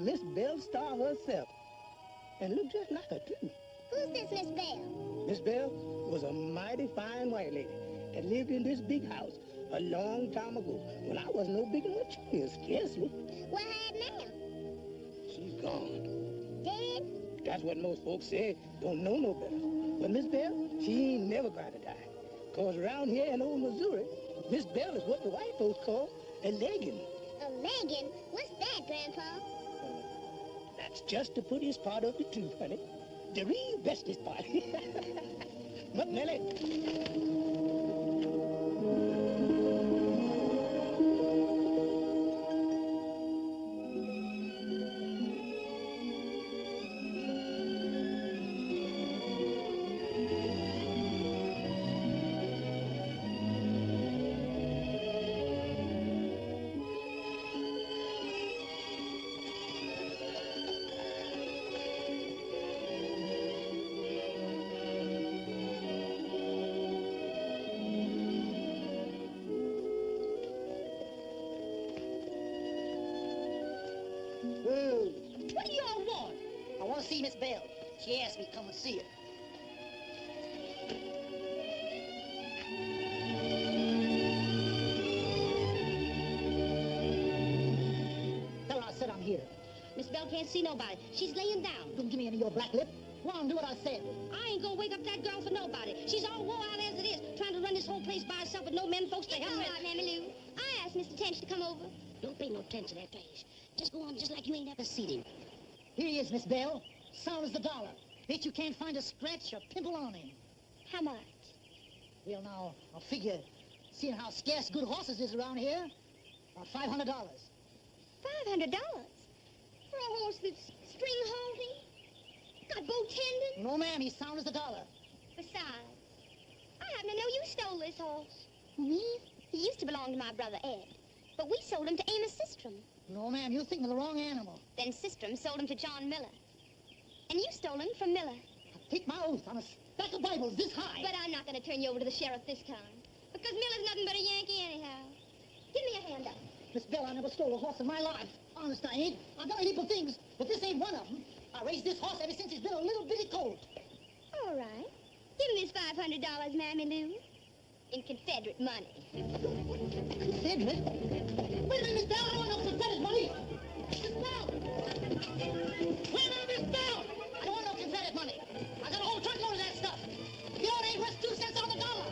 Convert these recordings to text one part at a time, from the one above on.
Miss Belle Starr herself. And look just like her, too. Who's this Miss Belle? Miss Belle was a mighty fine white lady that lived in this big house a long time ago when I was no bigger than she is, scarcely. Where her at now? She's gone. Dead? That's what most folks say. Don't know no better. But Miss Belle, she ain't never going to die. Because around here in old Missouri, Miss Belle is what the white folks call a leggin. A leggin? What's that, Grandpa? That's just the prettiest part of the tooth, honey. The real bestest part. But Nellie. What do y'all want? I want to see Miss Belle. She asked me to come and see her. Tell her I said I'm here. Miss Belle can't see nobody. She's laying down. Don't give me any of your black lip. Go on, do what I said. I ain't gonna wake up that girl for nobody. She's all wore out as it is, trying to run this whole place by herself with no men folks to help her. All right, Mammy Lou. I asked Mr. Tench to come over. Don't pay no attention to that place. Just go on just like you ain't ever seen him. Here he is, Miss Belle. Sound as the dollar. Bet you can't find a scratch or pimple on him. How much? Well, now, I'll figure, seeing how scarce good horses is around here, about $500. $500? For a horse that's spring halting? Got bow tendon? No, ma'am, he's sound as the dollar. Besides, I happen to know you stole this horse. Me? He used to belong to my brother Ed, but we sold him to Amos Sistrom. No, ma'am, you're thinking of the wrong animal. Then Sistrom sold him to John Miller. And you stole him from Miller. I take my oath on a stack of Bibles this high. But I'm not going to turn you over to the sheriff this time, because Miller's nothing but a Yankee anyhow. Give me a hand up. Miss Belle, I never stole a horse in my life. Honest, I ain't. I've done a heap of things, but this ain't one of them. I raised this horse ever since he's been a little bitty colt. All right. Give me this $500, Mammy Lou. In Confederate money. Confederate? Wait a minute, Miss Belle, I don't want no Confederate money. Miss Belle! Wait a minute, Miss Belle! I don't want no Confederate money. I got a whole truckload of that stuff. You know, it ain't worth 2 cents on the dollar.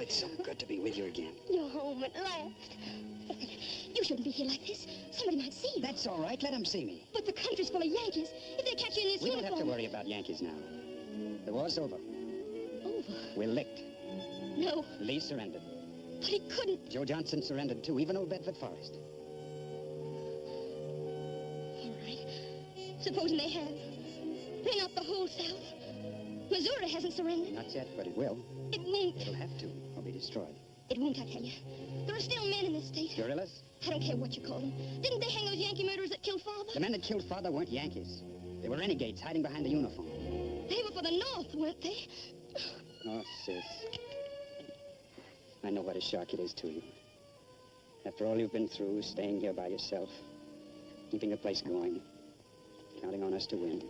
It's so good to be with you again. You're home at last. You shouldn't be here like this. Somebody might see you. That's all right. Let them see me. But the country's full of Yankees. If they catch you in this We don't uniform... have to worry about Yankees now. The war's over. Over? We're licked. No. Lee surrendered. But he couldn't. Joe Johnson surrendered, too, even old Bedford Forrest. All right. Supposing they have. They're not the whole South. Missouri hasn't surrendered. Not yet, but it will. It won't. It'll have to, or be destroyed. It won't, I tell you. There are still men in this state. Guerrillas? I don't care what you call them. Didn't they hang those Yankee murderers that killed Father? The men that killed Father weren't Yankees. They were renegades hiding behind the uniform. They were for the North, weren't they? Oh, sis. I know what a shock it is to you. After all you've been through, staying here by yourself, keeping the place going, counting on us to win.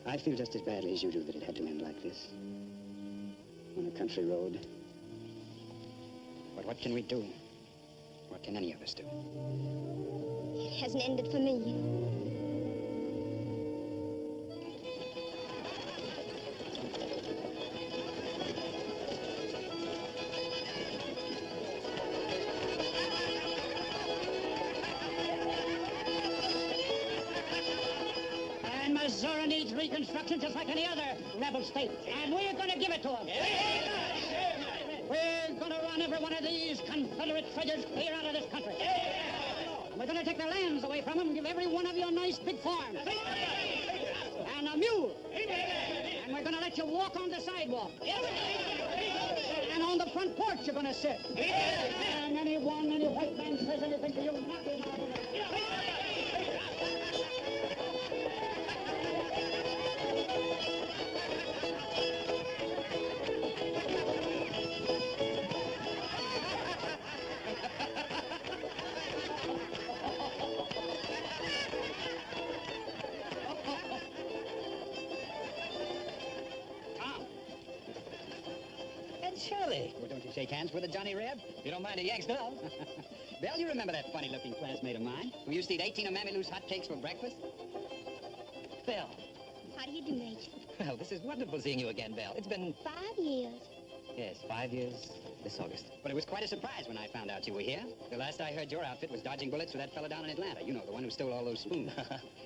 I feel just as badly as you do that it had to end like this. On a country road. But what can we do? What can any of us do? It hasn't ended for me. Missouri needs reconstruction just like any other rebel state, and we're going to give it to them. We're going to run every one of these Confederate traitors clear out of this country. And we're going to take their lands away from them and give every one of you a nice big farm. And on a mule. And we're going to let you walk on the sidewalk. And on the front porch you're going to sit. And any white man says anything to you, knock him out of it. Belle Shirley. Well, don't you shake hands with a Johnny Reb? You don't mind a Yanks glove. Belle, you remember that funny-looking classmate of mine who used to eat 18 of Mammy Lou's hotcakes for breakfast? Belle. How do you do, Major? Well, this is wonderful seeing you again, Belle. It's been... 5 years. Yes, 5 years this August. But it was quite a surprise when I found out you were here. The last I heard, your outfit was dodging bullets for that fella down in Atlanta. You know, the one who stole all those spoons.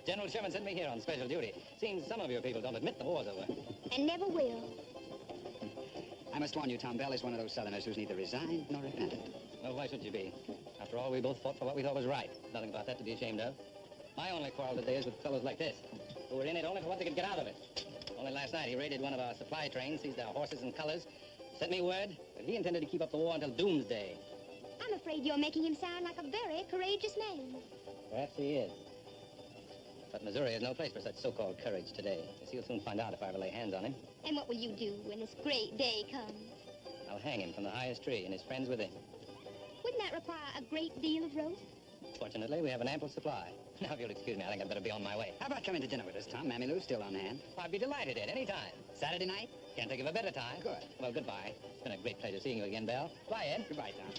General Sherman sent me here on special duty. Seems some of your people don't admit the war's over. And never will. I must warn you, Tom, Belle is one of those Southerners who's neither resigned nor repentant. Well, why should you be? After all, we both fought for what we thought was right. Nothing about that to be ashamed of. My only quarrel today is with fellows like this, who were in it only for what they could get out of it. Only last night, he raided one of our supply trains, seized our horses and colors, sent me word that he intended to keep up the war until doomsday. I'm afraid you're making him sound like a very courageous man. Perhaps he is. But Missouri is no place for such so-called courage today. As he'll soon find out if I ever lay hands on him. And what will you do when this great day comes? I'll hang him from the highest tree and his friends with him. Wouldn't that require a great deal of rope? Fortunately, we have an ample supply. Now, if you'll excuse me, I think I'd better be on my way. How about coming to dinner with us, Tom? Mammy Lou's still on hand. I'd be delighted at any time. Saturday night? Can't think of a better time. Good. Well, goodbye. It's been a great pleasure seeing you again, Belle. Bye, Ed. Goodbye, Tom.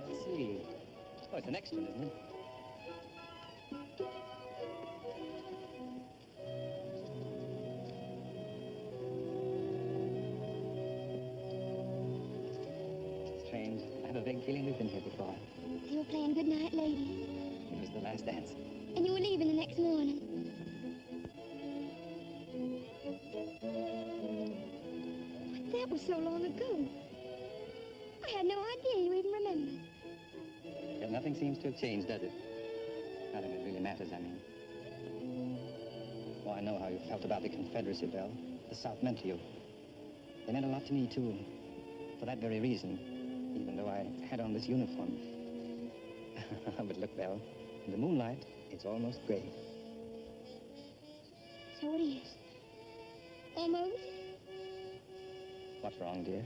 Let's see. Oh, it's the next one, isn't it? Strange. I have a vague feeling we've been here before. You were playing Goodnight Lady. It was the last dance. And you were leaving the next morning. But that was so long ago. I had no idea you even remembered. Yet nothing seems to have changed, does it? Nothing that really matters, I mean. Oh, I know how you felt about the Confederacy, Belle. The South meant to you. They meant a lot to me, too. For that very reason. Even though I had on this uniform. But look, Belle, in the moonlight, it's almost gray. So it is. Almost. What's wrong, dear?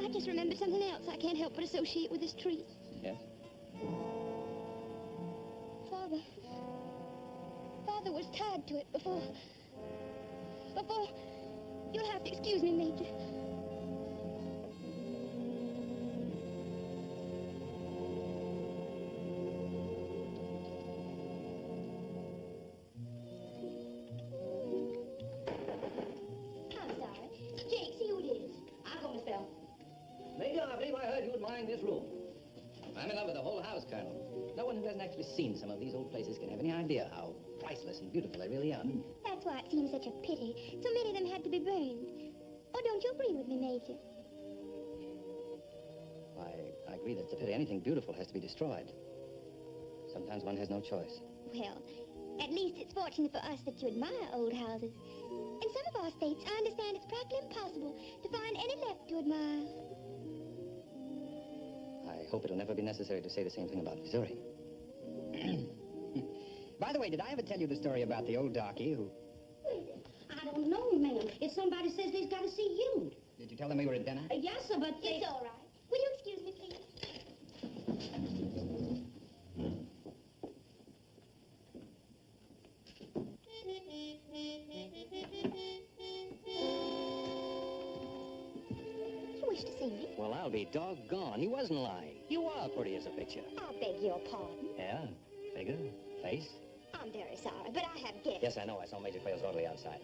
I just remembered something else I can't help but associate with this tree. Yes? Father. Father was tied to it before... You'll have to excuse me, Major. I'm sorry. Jake, see who it is. I'll go, Miss Belle. Major, I believe I heard you admiring this room. I'm in love with the whole house, Colonel. No one who hasn't actually seen some of these old places can have any idea how priceless and beautiful they really are. That's why it seems such a pity. So many of them had to be burned. Oh, don't you agree with me, Major? I agree that it's a pity anything beautiful has to be destroyed. Sometimes one has no choice. Well, at least it's fortunate for us that you admire old houses. In some of our states, I understand it's practically impossible to find any left to admire. I hope it'll never be necessary to say the same thing about Missouri. By the way, did I ever tell you the story about the old darky who... I don't know, ma'am. If somebody says they've got to see you. Did you tell them we were at dinner? Yes, sir, but It's all right. Will you excuse me, please? You wish to see me? Well, I'll be doggone. He wasn't lying. You are pretty as a picture. I beg your pardon. Yeah? Figure? Face? I'm very sorry, but I have guests. Yes, I know. I saw Major Quayle's orderly outside.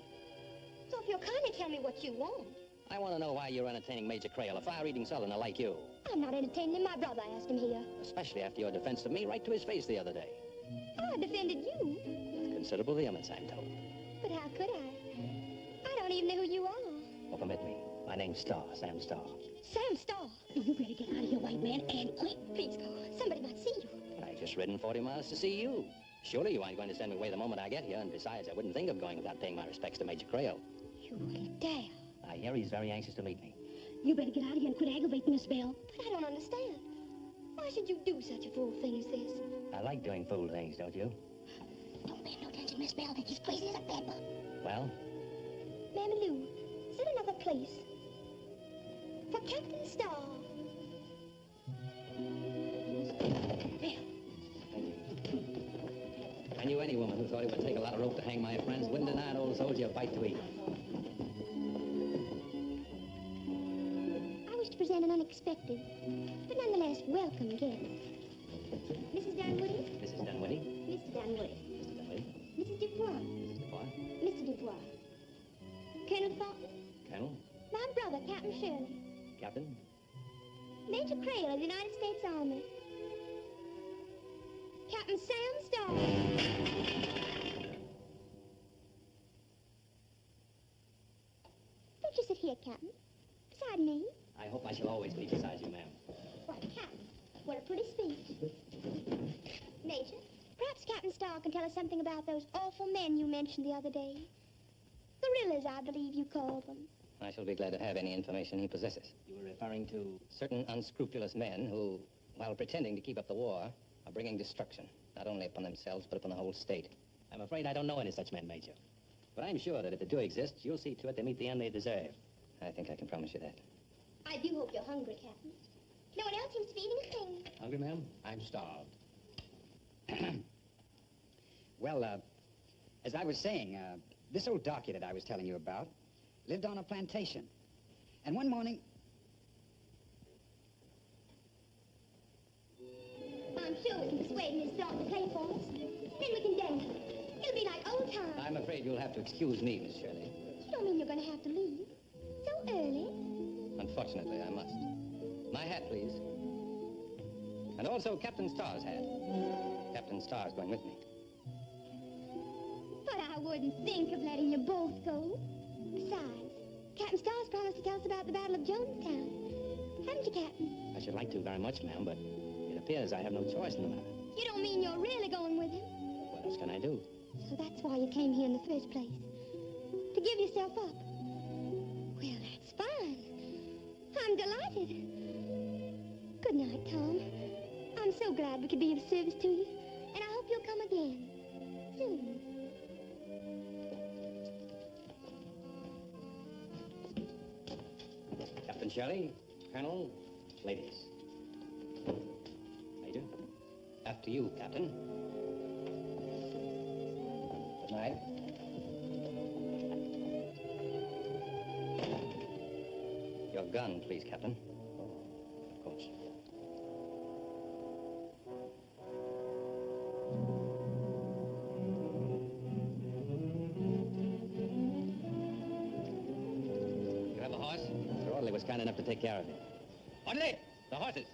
So if you'll kindly tell me what you want. I want to know why you're entertaining Major Crail, a fire-eating Southerner like you. I'm not entertaining him. My brother asked him here. Especially after your defense of me right to his face the other day. I defended you. With considerable vehemence, I'm told. But how could I? I don't even know who you are. Well, permit me. My name's Starr, Sam Starr. Sam Starr. You better get out of here, white man, and quick. Please go. Somebody might see you. I've just ridden 40 miles to see you. Surely you aren't going to send me away the moment I get here, and besides, I wouldn't think of going without paying my respects to Major Creel. You ain't dare. I hear he's very anxious to meet me. You better get out of here and quit aggravating Miss Belle. But I don't understand. Why should you do such a fool thing as this? I like doing fool things, don't you? Don't pay no attention, Miss Belle. He's crazy as a bedbug. Well? Mammy Lou, sit another place. For Captain Starr. I knew any woman who thought it would take a lot of rope to hang my friends wouldn't deny an old soldier a bite to eat. I wish to present an unexpected, but nonetheless welcome guest. Mrs. Dunwoody? Mrs. Dunwoody? Mr. Dunwoody. Mr. Dunwoody? Mrs. Dubois. Mrs. Dubois? Mr. Dubois. Colonel Thornton? Colonel? My brother, Captain Shirley. Captain? Major Creel of the United States Army. Captain Sam Starr. Won't you sit here, Captain? Beside me. I hope I shall always be beside you, ma'am. Why, Captain, what a pretty speech. Major, perhaps Captain Starr can tell us something about those awful men you mentioned the other day. Guerrillas, I believe you called them. I shall be glad to have any information he possesses. You were referring to certain unscrupulous men who, while pretending to keep up the war, are bringing destruction, not only upon themselves, but upon the whole state. I'm afraid I don't know any such men, Major. But I'm sure that if they do exist, you'll see to it they meet the end they deserve. I think I can promise you that. I do hope you're hungry, Captain. No one else seems to be eating a thing. Hungry, ma'am? I'm starved. Well, as I was saying, this old darky that I was telling you about lived on a plantation. And one morning... I'm sure we can persuade Miss Starr to play for us. Then we can dance. It'll be like old times. I'm afraid you'll have to excuse me, Miss Shirley. You don't mean you're going to have to leave so early? Unfortunately, I must. My hat, please. And also Captain Starr's hat. Captain Starr's going with me. But I wouldn't think of letting you both go. Besides, Captain Starr's promised to tell us about the Battle of Jonestown. Haven't you, Captain? I should like to very much, ma'am, but it appears I have no choice in the matter. You don't mean you're really going with him? What else can I do? So that's why you came here in the first place. To give yourself up. Well, that's fine. I'm delighted. Good night, Tom. I'm so glad we could be of service to you. And I hope you'll come again. Soon. Captain Shirley, Colonel, ladies. Major, after you, Captain. Good night. Your gun, please, Captain. Of course. You have a horse? The orderly was kind enough to take care of it. Orderly, the horses.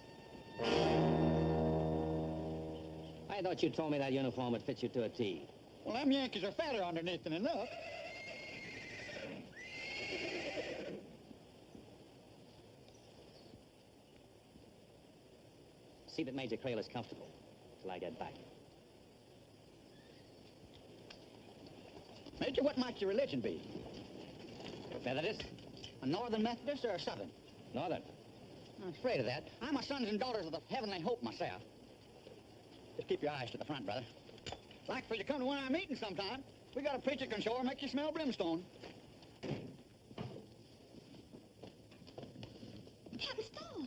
I thought you told me that uniform would fit you to a T. Well, them Yankees are fatter underneath than enough. See that Major Creel is comfortable till I get back. Major, what might your religion be? Methodist? A Northern Methodist or a Southern? Northern. I'm afraid of that. I'm a sons and daughters of the heavenly hope myself. Just keep your eyes to the front, brother. Like for you to come to one of our meetings sometime. We got a preacher can sure make you smell brimstone. Captain Starr.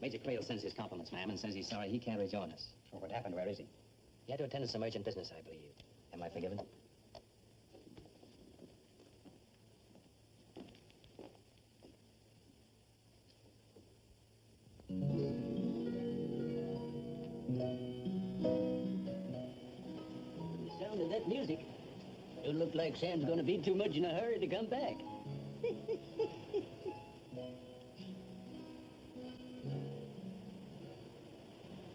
Major Creel sends his compliments, ma'am, and says he's sorry he can't rejoin us. Well, what happened? Where is he? He had to attend to some urgent business, I believe. Am I forgiven? The sound of that music. Don't look like Sam's gonna be too much in a hurry to come back.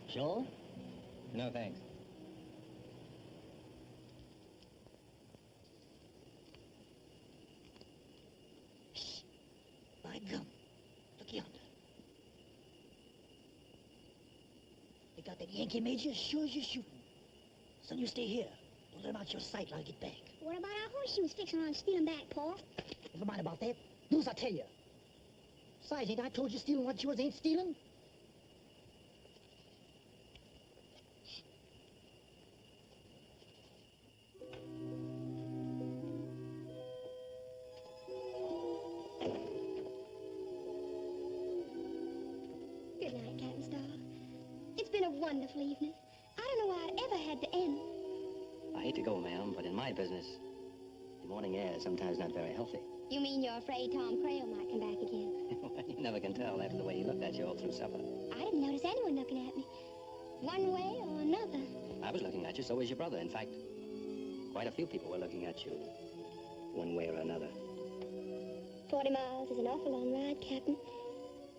Sure? No, thanks. My gum. Look yonder. Yankee Major, as sure as you're shooting. Son, you stay here. Don't let him out your sight till I get back. What about our horse she was fixing on stealing back, Pa? Never mind about that. Do as I tell you. Besides, ain't I told you stealing what's yours ain't stealing? Good night, Captain Starr. It's been a wonderful evening. I don't know why it ever had to end. I hate to go, ma'am, but in my business, the morning air is sometimes not very healthy. You mean you're afraid Tom Crail might come back again? You never can tell after the way he looked at you all through supper. I didn't notice anyone looking at me. One way or another. I was looking at you, so was your brother. In fact, quite a few people were looking at you, one way or another. 40 miles is an awful long ride, Captain.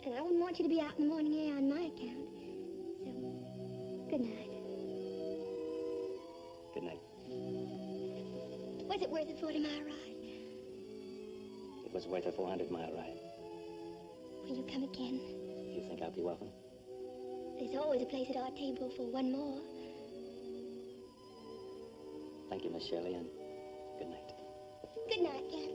And I wouldn't want you to be out in the morning air on my account. So, good night. Good night. Was it worth a 40-mile ride? It was worth a 400-mile ride. Will you come again? You think I'll be welcome? There's always a place at our table for one more. Thank you, Miss Shirley, and good night. Good night, Captain.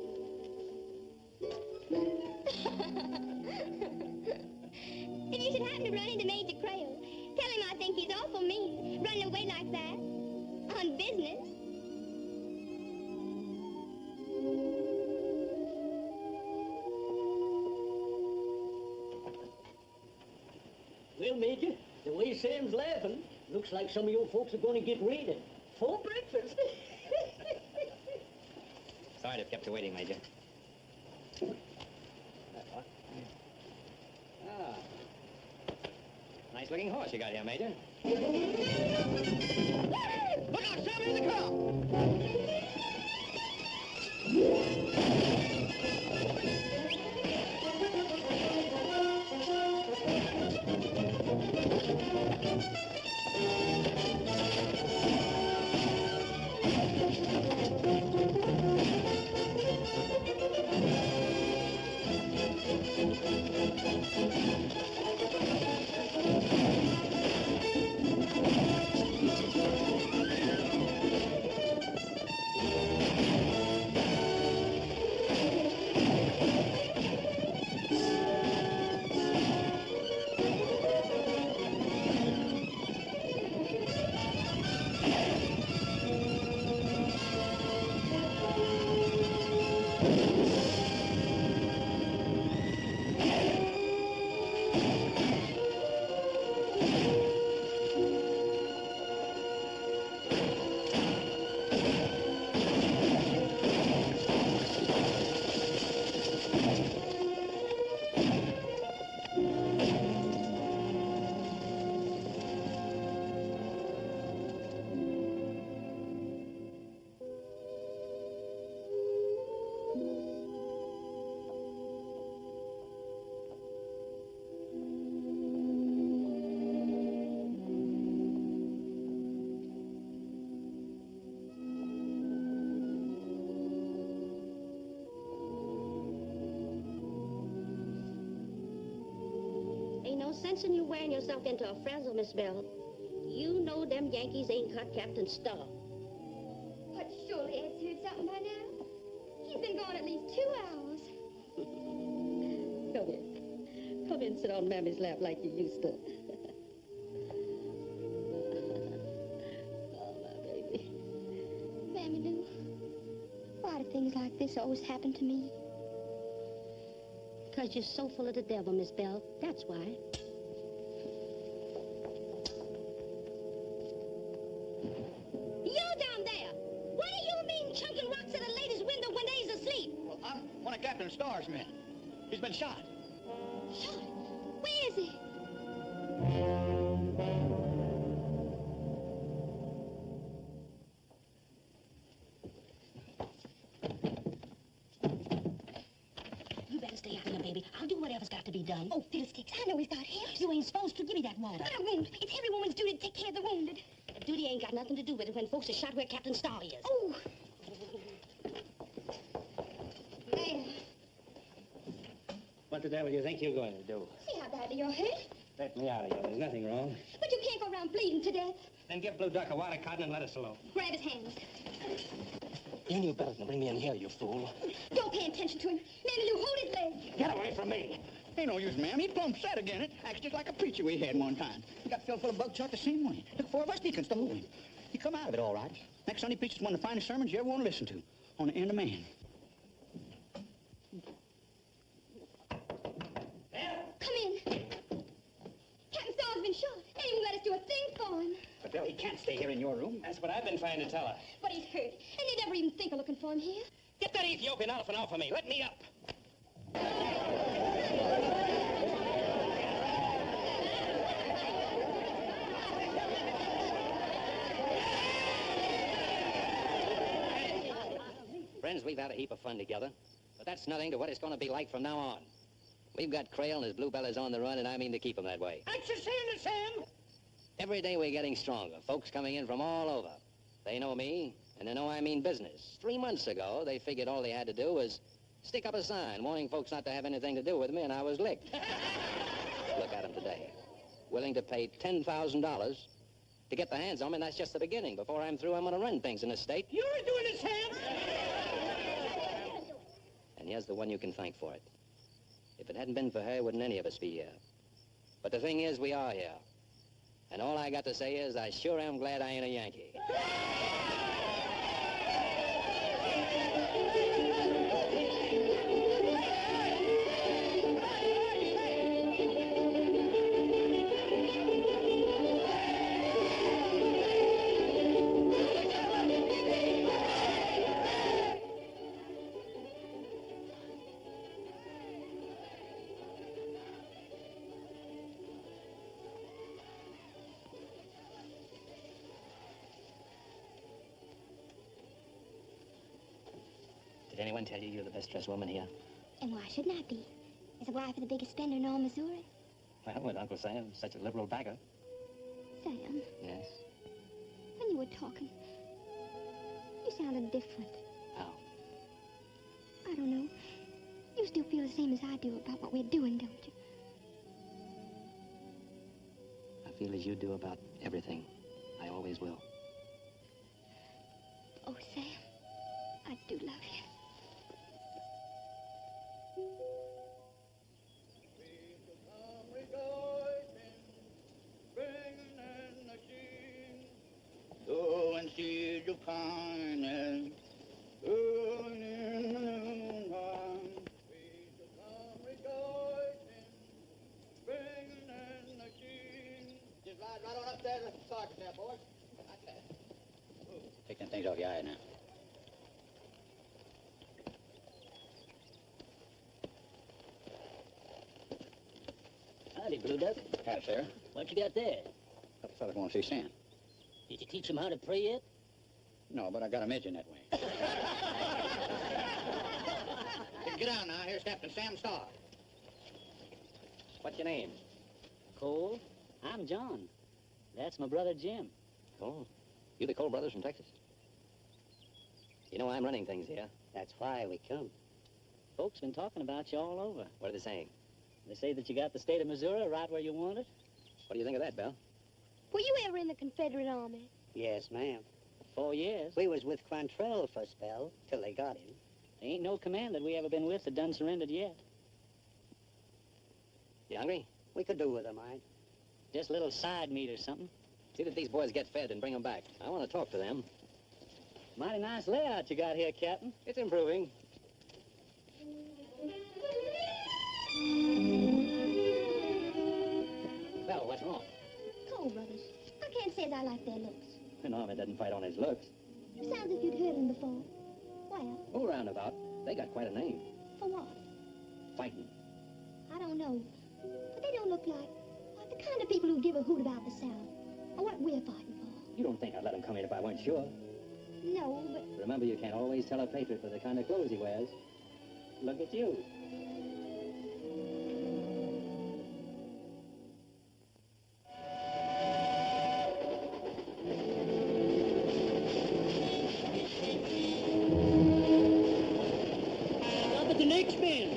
If you should happen to run into Major Crail, tell him I think he's awful mean, running away like that. On business. Well, Major, the way Sam's laughing, looks like some of your folks are going to get raided. For breakfast. Sorry to have kept you waiting, Major. Ah. Nice-looking horse you got here, Major. Look out, Sam, in the car! Sense in you wearing yourself into a frazzle, Miss Belle. You know them Yankees ain't cut Captain Starr. But surely Ed's heard something by now. He's been gone at least 2 hours. Come in. Come in, sit on Mammy's lap like you used to. Oh, my baby. Mammy Lou, why do things like this always happen to me? Because you're so full of the devil, Miss Belle. That's why. You down there! What do you mean chunking rocks at a lady's window when they's asleep? Well, I'm one of Captain Starr's men. He's been shot. Shot? Where is he? You better stay out of here, baby. I'll do whatever's got to be done. Oh, fiddlesticks, I know he's got hips. You ain't supposed to. Give me that water. But a wound. It's every woman's duty to take care of the wounded. Duty ain't got nothing to do with it when folks are shot where Captain Starr is. Oh. There. What the devil do you think you're going to do? See how badly you're hurt. Let me out of here. There's nothing wrong. But you can't can't go around bleeding to death. Then give Blue Duck a wad of cotton and let us alone. Grab his hands. You knew better than to bring me in here, you fool. Don't pay attention to him. Maybe you hold his leg. Get away from me. Ain't no use, ma'am. He plumb set again it. Acts just like a preacher we had one time. He got filled full of bug shot the same way. Took 4 of us deacons to hold him. He come out of it all right. Next Sunday preaches one of the finest sermons you ever want to listen to. On the end of man. Come in. Captain Starr's been shot. They ain't even let us do a thing for him. But, Belle, he can't stay here in your room. That's what I've been trying to tell her. But he's hurt, and they never even think of looking for him here. Get that Ethiopian elephant off of me. Let me up. Friends, we've had a heap of fun together, but that's nothing to what it's going to be like from now on. We've got Crail and his bluebellas on the run, and I mean to keep them that way. Thanks for saying it, Sam. Every day we're getting stronger. Folks coming in from all over. They know me, and they know I mean business. 3 months ago, they figured all they had to do was stick up a sign warning folks not to have anything to do with me, and I was licked. Look at them today. Willing to pay $10,000 to get their hands on me, and that's just the beginning. Before I'm through, I'm going to run things in this state. You're doing it, Sam. And here's the one you can thank for it. If it hadn't been for her, wouldn't any of us be here. But the thing is, we are here. And all I got to say is, I sure am glad I ain't a Yankee. Did anyone tell you you're the best-dressed woman here? And why shouldn't I be? As a wife of the biggest spender in all Missouri. Well, with Uncle Sam, such a liberal backer. Sam, Yes? when you were talking, you sounded different. How? I don't know. You still feel the same as I do about what we're doing, don't you? I feel as you do about everything. I always will. Oh, Sam, I do love you. Go and see the kindness, going in the noontime. We shall come rejoicing, bringing in the king. Just ride right on up there to the sergeant there, boys. Like that. Take them things off your eye now. Howdy, Blue Duck. Hi, sir. What you got there? Couple fellas want to see Sam. Did you teach them how to pray yet? No, but I got a midget that way. Get down now. Here's Captain Sam Starr. What's your name? Cole. I'm John. That's my brother Jim. Oh, you the Cole brothers from Texas? You know, I'm running things here. That's why we come. Folks been talking about you all over. What are they saying? They say that you got the state of Missouri right where you want it. What do you think of that, Belle? Were you ever in the Confederate Army? Yes, ma'am. 4 years. We was with Quantrell for a spell, till they got him. There ain't no command that we ever been with that done surrendered yet. You hungry? We could do with them, mind. Just a little side meat or something. See that these boys get fed and bring them back. I want to talk to them. Mighty nice layout you got here, Captain. It's improving. Belle, what's wrong? Cole brothers. I can't say as I like their looks. An army doesn't fight on his looks. You sound as if you'd heard them before. Well, Oh, roundabout. They got quite a name. for what? Fighting. I don't know. But they don't look like the kind of people who give a hoot about the South. Or what we're fighting for. You don't think I'd let him come in if I weren't sure. No, but Remember, you can't always tell a patriot by the kind of clothes he wears. Look at you. Up at the next bend.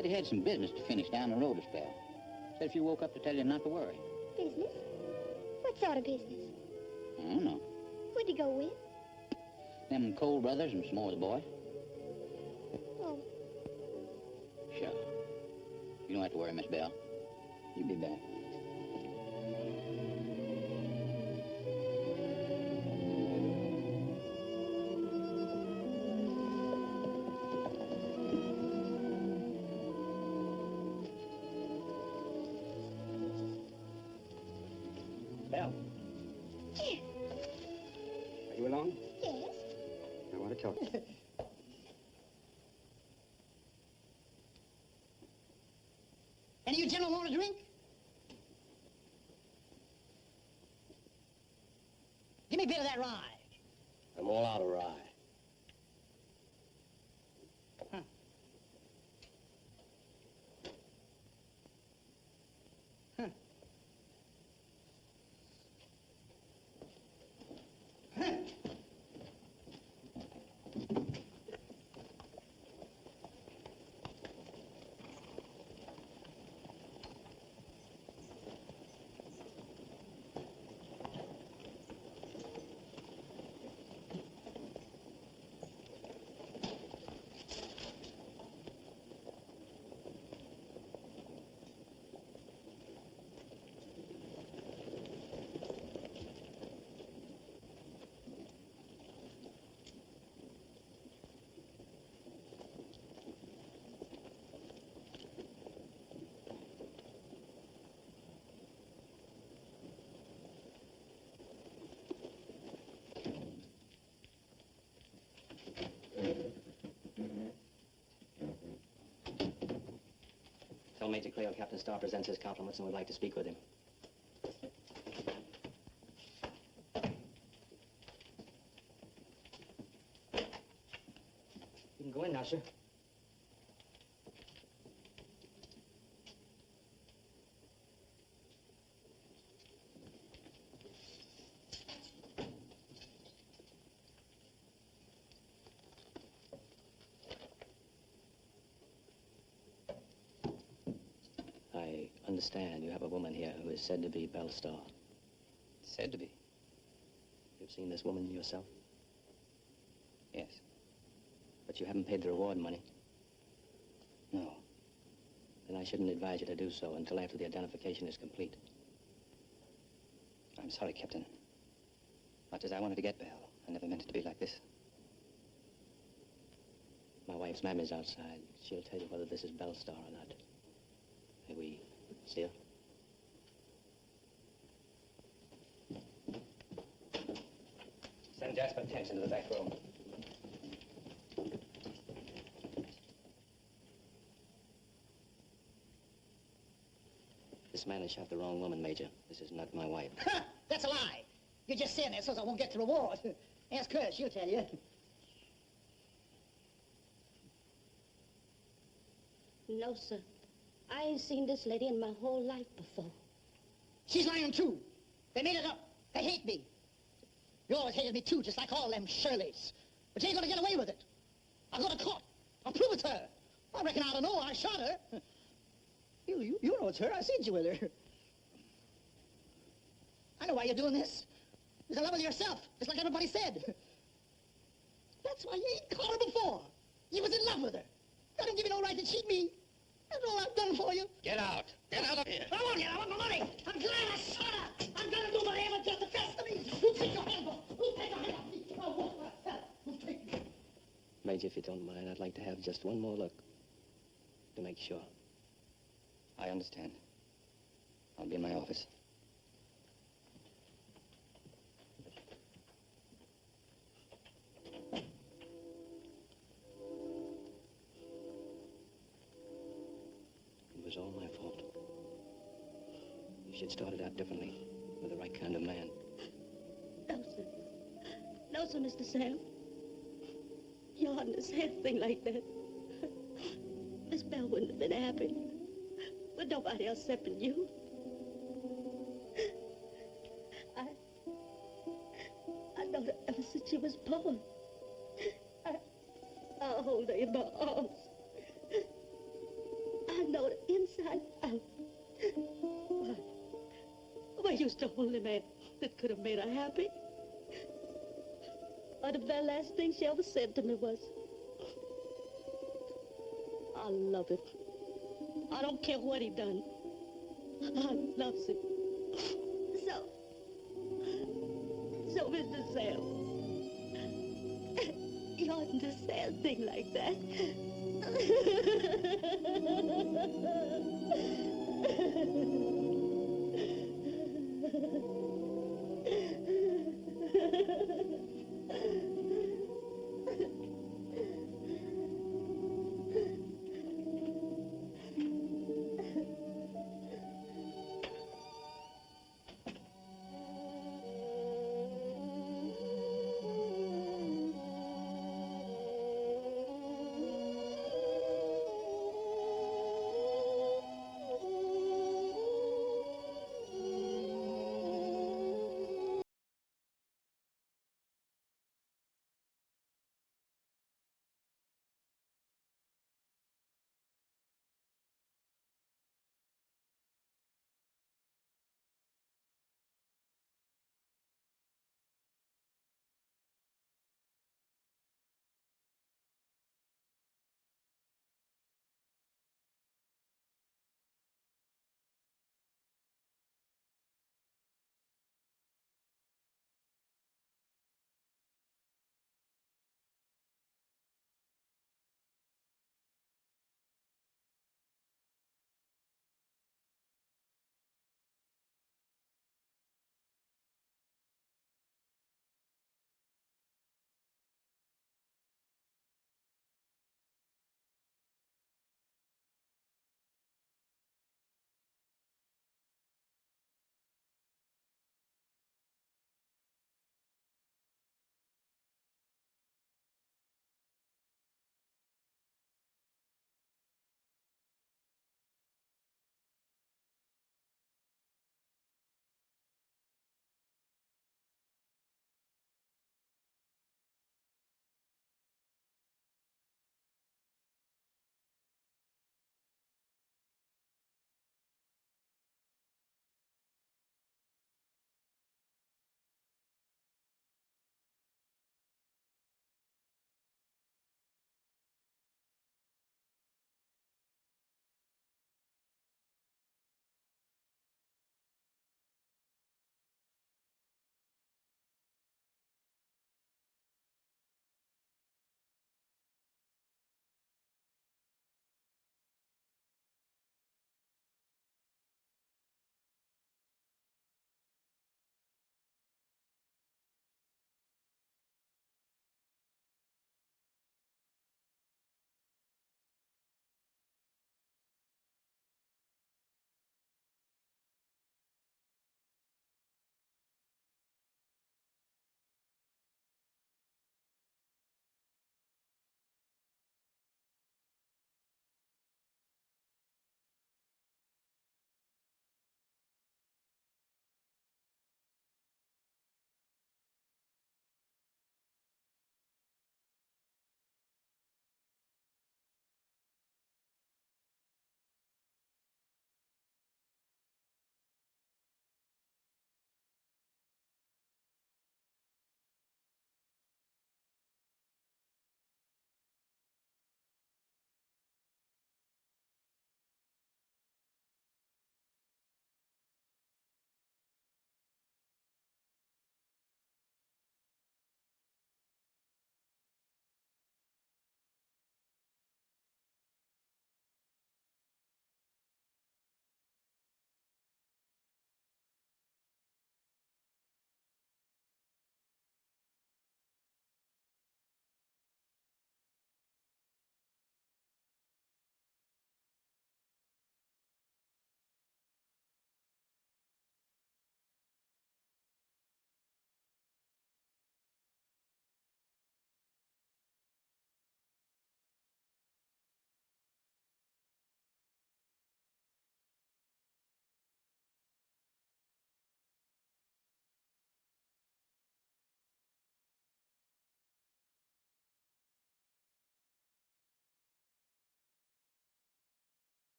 Said he had some business to finish down the road a spell. Said if you woke up to tell you not to worry. Business? What sort of business? I don't know. Who'd you go with? Them Cole brothers and some more of the boys. Oh, Sure. You don't have to worry, Miss Belle. You'll be back. Belle. yes, Are you alone? yes. I want to talk to you. Any of you gentlemen want a drink? Give me a bit of that rye. I'm all out of rye. Tell Major Cleo Captain Starr presents his compliments and would like to speak with him. You can go in now, sir. I understand you have a woman here who is said to be Belle Starr. Said to be. You've seen this woman yourself, Yes. but you haven't paid the reward money. No. Then I shouldn't advise you to do so until after the identification is complete. I'm sorry, Captain. Much as I wanted to get Belle, I never meant it to be like this. My wife's mammy's outside. She'll tell you whether this is Belle Starr or not. May we see her? Send Jasper Tench into the back room. This man has shot the wrong woman, Major. This is not my wife. That's a lie. You're just saying that so I won't get the reward. Ask her, she'll tell you. No, sir. I ain't seen this lady in my whole life before. She's lying too. They made it up. They hate me. You always hated me too, just like all them Shirleys. But you ain't gonna get away with it. I'll go to court. I'll prove it's her. I reckon I don't know. I shot her. You know it's her. I seen you with her. I know why you're doing this. You're in love with yourself, just like everybody said. That's why you ain't caught her before. You was in love with her. I don't give you no right to cheat me. That's all I've done for you. Get out. Get out of here. I want you. I want my money. I'm glad I shot her. I'm gonna do whatever just the best of me. You take your hand off. You take your hand off me. I want what I said. You take me. Major, if you don't mind, I'd like to have just one more look to make sure. I understand. I'll be in my office. It was all my fault. You should start it out differently, with the right kind of man. No, sir. No, sir, Mr. Sam. You oughtn't to say a thing like that. Miss Belle wouldn't have been happy with nobody else except you. I known her ever since she was born. I'll hold her in my arms. know it inside out. Why, you's the only man that could have made her happy. Or the very last thing she ever said to me was, I love him. I don't care what he done. I loves him. So, Mr. Sam, you oughtn't to say a thing like that.